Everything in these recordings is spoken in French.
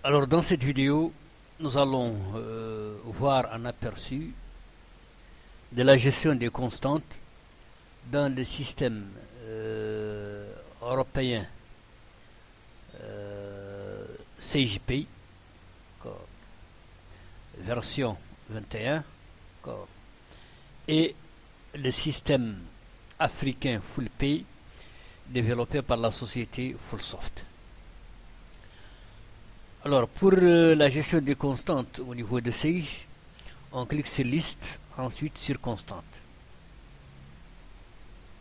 Alors dans cette vidéo, nous allons voir un aperçu de la gestion des constantes dans le système européen CJP, version 21, et le système africain FullPay développé par la société Fullsoft. Alors, pour la gestion des constantes au niveau de Sage, on clique sur liste, ensuite sur constante.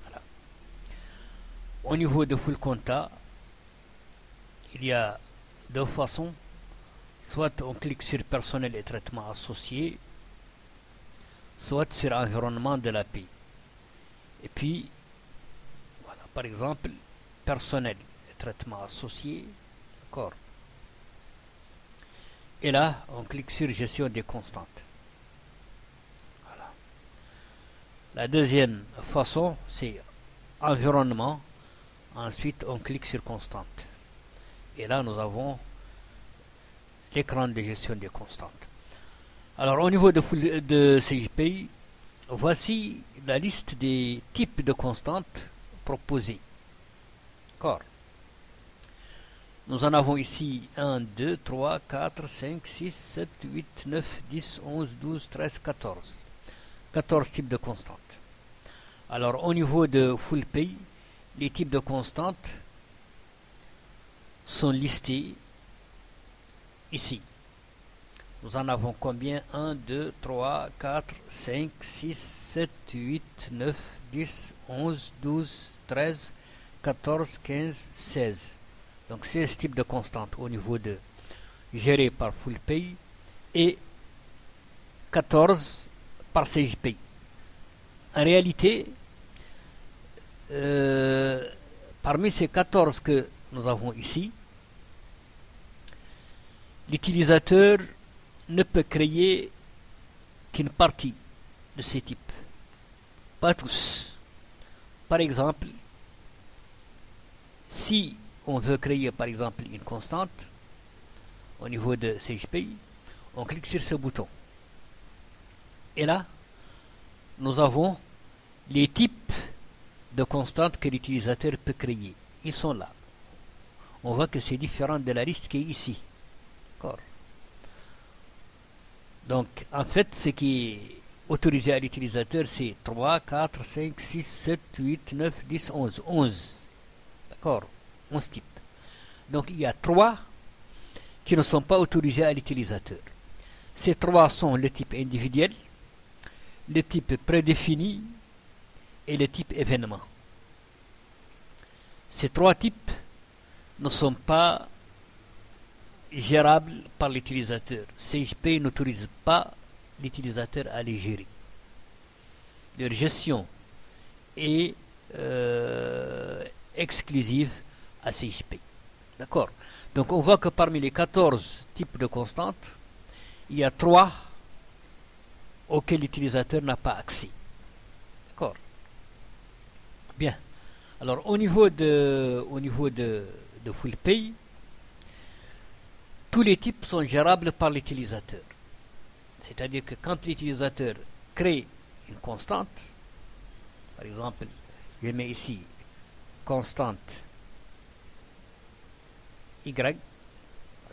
Voilà. Au niveau de Full Conta, il y a deux façons. Soit on clique sur personnel et traitement associé, soit sur environnement de l'API. Et puis, voilà, par exemple, personnel et traitement associé, d'accord. Et là, on clique sur gestion des constantes. Voilà. La deuxième façon, c'est environnement. Ensuite, on clique sur constante. Et là, nous avons l'écran de gestion des constantes. Alors, au niveau de CJPI, voici la liste des types de constantes proposées. D'accord. Nous en avons ici 1, 2, 3, 4, 5, 6, 7, 8, 9, 10, 11, 12, 13, 14. 14 types de constantes. Alors, au niveau de FullPay, les types de constantes sont listés ici. Nous en avons combien? 1, 2, 3, 4, 5, 6, 7, 8, 9, 10, 11, 12, 13, 14, 15, 16. Donc 16 types de constantes au niveau de géré par FullPay et 14 par CJPay. En réalité, parmi ces 14 que nous avons ici, l'utilisateur ne peut créer qu'une partie de ces types, pas tous. Par exemple, si on veut créer par exemple une constante au niveau de CJPay, on clique sur ce bouton. Et là, nous avons les types de constantes que l'utilisateur peut créer. Ils sont là. On voit que c'est différent de la liste qui est ici. D'accord. Donc, en fait, ce qui est autorisé à l'utilisateur, c'est 3, 4, 5, 6, 7, 8, 9, 10, 11. 11. D'accord. 11 types. Donc il y a 3 qui ne sont pas autorisés à l'utilisateur. Ces 3 sont le type individuel, le type prédéfini et le type événement. Ces 3 types ne sont pas gérables par l'utilisateur. CJPay n'autorise pas l'utilisateur à les gérer. Leur gestion est exclusive à CJPay. D'accord. Donc on voit que parmi les 14 types de constantes, il y a 3 auxquels l'utilisateur n'a pas accès. D'accord. Bien. Alors au niveau de FullPay, tous les types sont gérables par l'utilisateur. C'est-à-dire que quand l'utilisateur crée une constante, par exemple, je mets ici constante y, par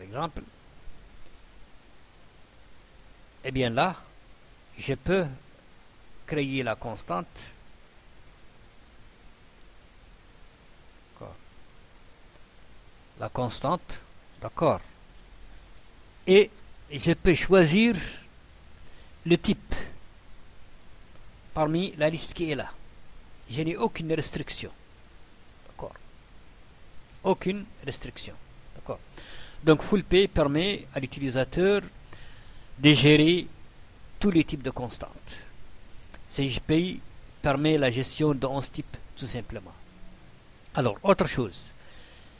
exemple, et bien là, je peux créer la constante d'accord, et je peux choisir le type parmi la liste qui est là. Je n'ai aucune restriction. D'accord. Aucune restriction. D'accord. Donc FullPay permet à l'utilisateur de gérer tous les types de constantes. CJPay permet la gestion de 11 types tout simplement. Alors, autre chose,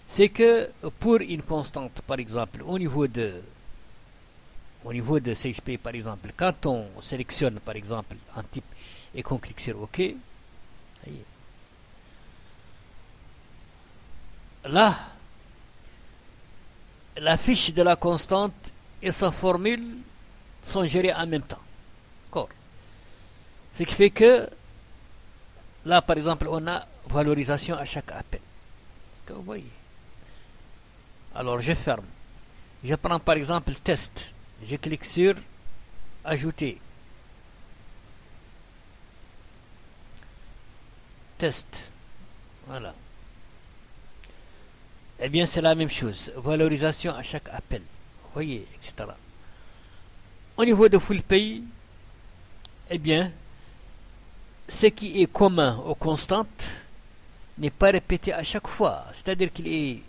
c'est que pour une constante, par exemple, au niveau de CJPay, par exemple, quand on sélectionne par exemple un type et qu'on clique sur OK, là la fiche de la constante et sa formule sont gérées en même temps. D'accord. Ce qui fait que là, par exemple, on a valorisation à chaque appel. Est-ce que vous voyez? Alors, je ferme. Je prends par exemple test. Je clique sur ajouter. Test. Voilà. Eh bien, c'est la même chose. Valorisation à chaque appel. Vous voyez, etc. Au niveau de full pay, eh bien, ce qui est commun aux constantes n'est pas répété à chaque fois. C'est-à-dire qu'il est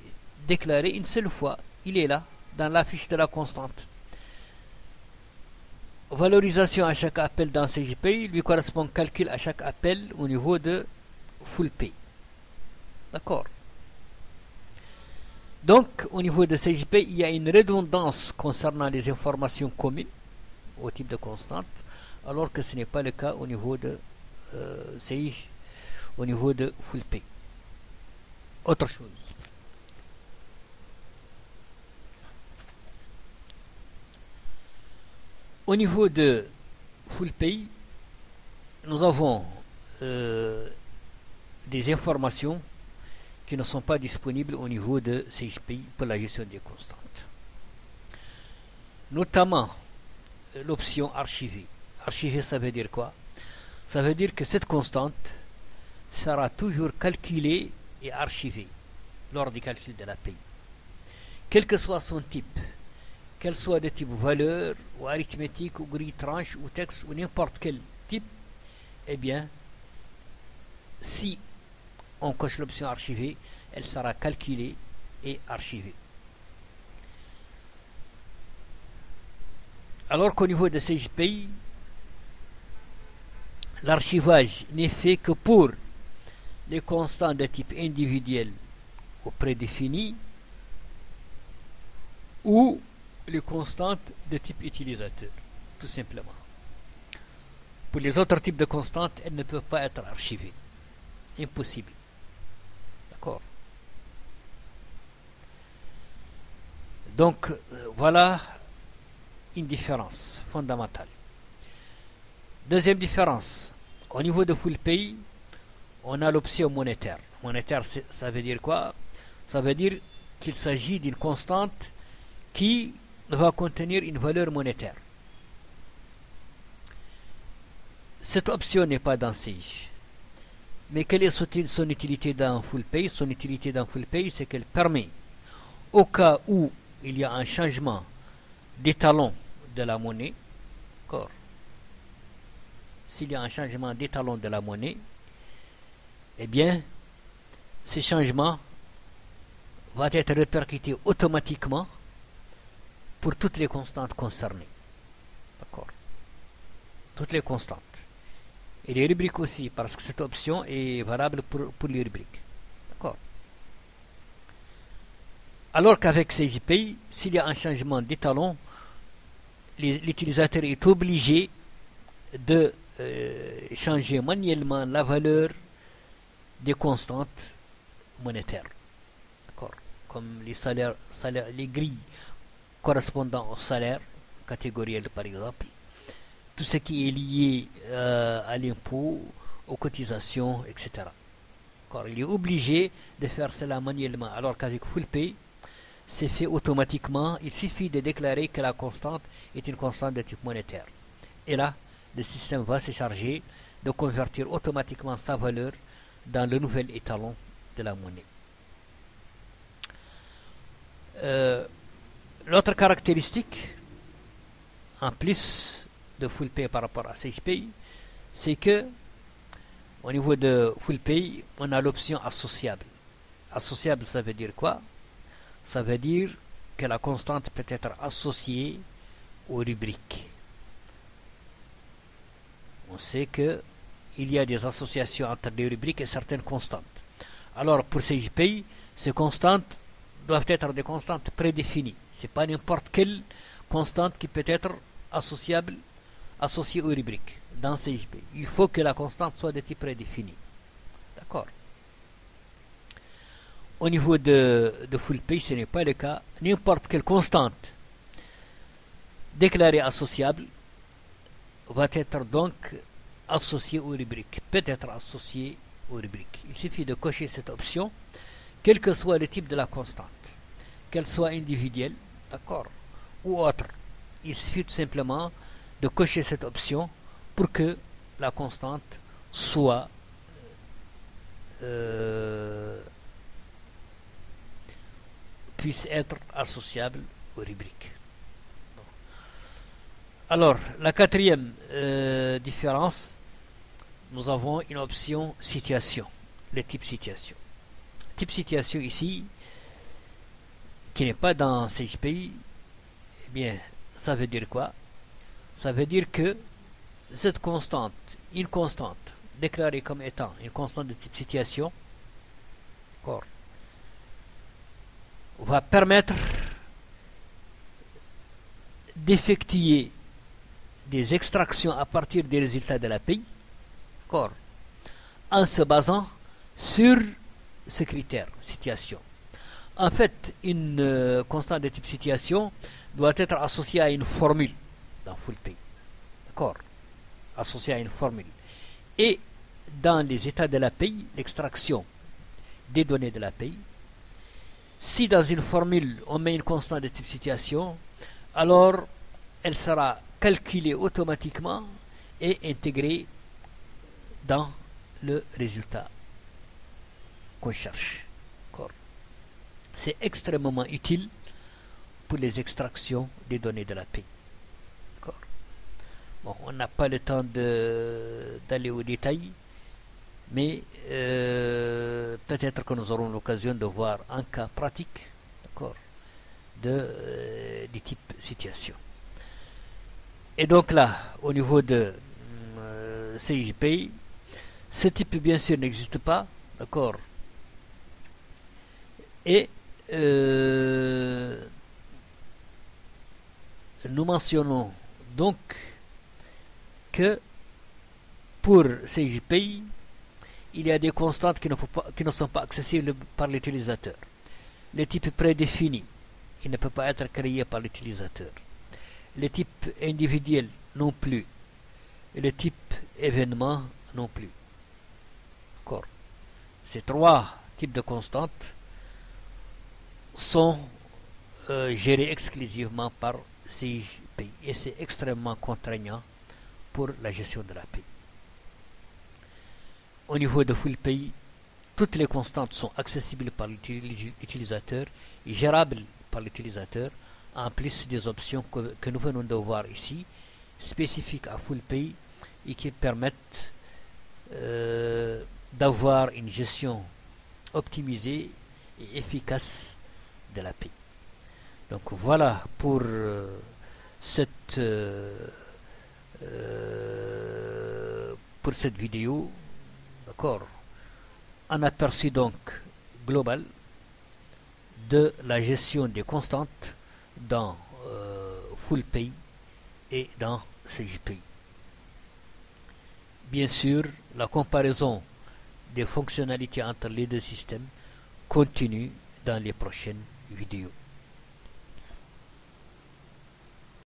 déclaré une seule fois. Il est là, dans la fiche de la constante. Valorisation à chaque appel dans CJPay lui correspond calcul à chaque appel au niveau de full pay. D'accord. Donc, au niveau de CJPay, il y a une redondance concernant les informations communes au type de constante, alors que ce n'est pas le cas au niveau de CJ, au niveau de full pay. Autre chose. Au niveau de full pay, nous avons des informations qui ne sont pas disponibles au niveau de CJPay pour la gestion des constantes. Notamment l'option archiver. Archiver, ça veut dire quoi? Ça veut dire que cette constante sera toujours calculée et archivée lors du calcul de la paye. Quel que soit son type, qu'elle soit de type valeur, ou arithmétique, ou grille tranche, ou texte, ou n'importe quel type, eh bien, si on coche l'option archiver, elle sera calculée et archivée. Alors qu'au niveau de CJPay, l'archivage n'est fait que pour les constantes de type individuel ou prédéfini ou les constantes de type utilisateur, tout simplement. Pour les autres types de constantes, elles ne peuvent pas être archivées. Impossible. D'accord. Donc, voilà une différence fondamentale. Deuxième différence, au niveau de full pay, on a l'option monétaire. Monétaire, ça veut dire quoi? Ça veut dire qu'il s'agit d'une constante qui va contenir une valeur monétaire. Cette option n'est pas dans CJ. Mais quelle est son utilité dans full pay? Son utilité dans full pay, c'est qu'elle permet, au cas où il y a un changement d'étalon de la monnaie, d'accord, s'il y a un changement d'étalon de la monnaie, eh bien, ce changement va être répercuté automatiquement pour toutes les constantes concernées. D'accord. Toutes les constantes. Et les rubriques aussi, parce que cette option est valable pour les rubriques. D'accord. Alors qu'avec CJPay, s'il y a un changement d'étalon, l'utilisateur est obligé de changer manuellement la valeur des constantes monétaires. D'accord. Comme les salaires, les grilles correspondant au salaire catégoriel par exemple, tout ce qui est lié à l'impôt, aux cotisations, etc. D'accord. Il est obligé de faire cela manuellement, alors qu'avec full pay, c'est fait automatiquement. Il suffit de déclarer que la constante est une constante de type monétaire. Et là, le système va se charger de convertir automatiquement sa valeur dans le nouvel étalon de la monnaie. L'autre caractéristique, en plus de full pay par rapport à CJPay, c'est que au niveau de full pay, on a l'option associable. Associable, ça veut dire quoi? Ça veut dire que la constante peut être associée aux rubriques. On sait que il y a des associations entre les rubriques et certaines constantes. Alors pour CJPay, ces constantes doivent être des constantes prédéfinies. Ce n'est pas n'importe quelle constante qui peut être associée aux rubriques dans CJPay. Il faut que la constante soit de type prédéfini. D'accord. au niveau de full pay, ce n'est pas le cas. N'importe quelle constante déclarée associable va être donc associée aux rubriques, peut être associée aux rubriques. Il suffit de cocher cette option, quel que soit le type de la constante, qu'elle soit individuelle, d'accord, ou autre. Il suffit tout simplement de cocher cette option pour que la constante soit puisse être associable aux rubriques. Alors, la quatrième différence, nous avons une option situation, le type situation. Type situation ici, qui n'est pas dans CGPI, eh bien, ça veut dire quoi? Ça veut dire que cette constante, une constante déclarée comme étant une constante de type situation, va permettre d'effectuer des extractions à partir des résultats de l'API, en se basant sur ce critère, situation. En fait, une constante de type situation doit être associée à une formule dans FullPay. D'accord? Associée à une formule. Et dans les états de l'API, l'extraction des données de l'API, si dans une formule on met une constante de type situation, alors elle sera calculée automatiquement et intégrée dans le résultat qu'on cherche. C'est extrêmement utile pour les extractions des données de l'API. Bon, on n'a pas le temps d'aller au détail, mais peut-être que nous aurons l'occasion de voir un cas pratique, du type situation. Et donc là, au niveau de CGPI, ce type bien sûr n'existe pas, d'accord. Et nous mentionnons donc que pour CGPI, il y a des constantes qui ne sont pas accessibles par l'utilisateur. Le type prédéfini, il ne peut pas être créé par l'utilisateur. Le type individuel non plus. Et le type événement non plus. D'accord. Ces trois types de constantes sont gérés exclusivement par CGPI et c'est extrêmement contraignant pour la gestion de l'API. Au niveau de FullPay, toutes les constantes sont accessibles par l'utilisateur, gérables par l'utilisateur, en plus des options que nous venons de voir ici, spécifiques à FullPay et qui permettent d'avoir une gestion optimisée et efficace de l'API. Donc voilà pour cette vidéo, d'accord, un aperçu donc global de la gestion des constantes dans FullPay et dans CGPI. Bien sûr, la comparaison des fonctionnalités entre les deux systèmes continue dans les prochaines vidéos.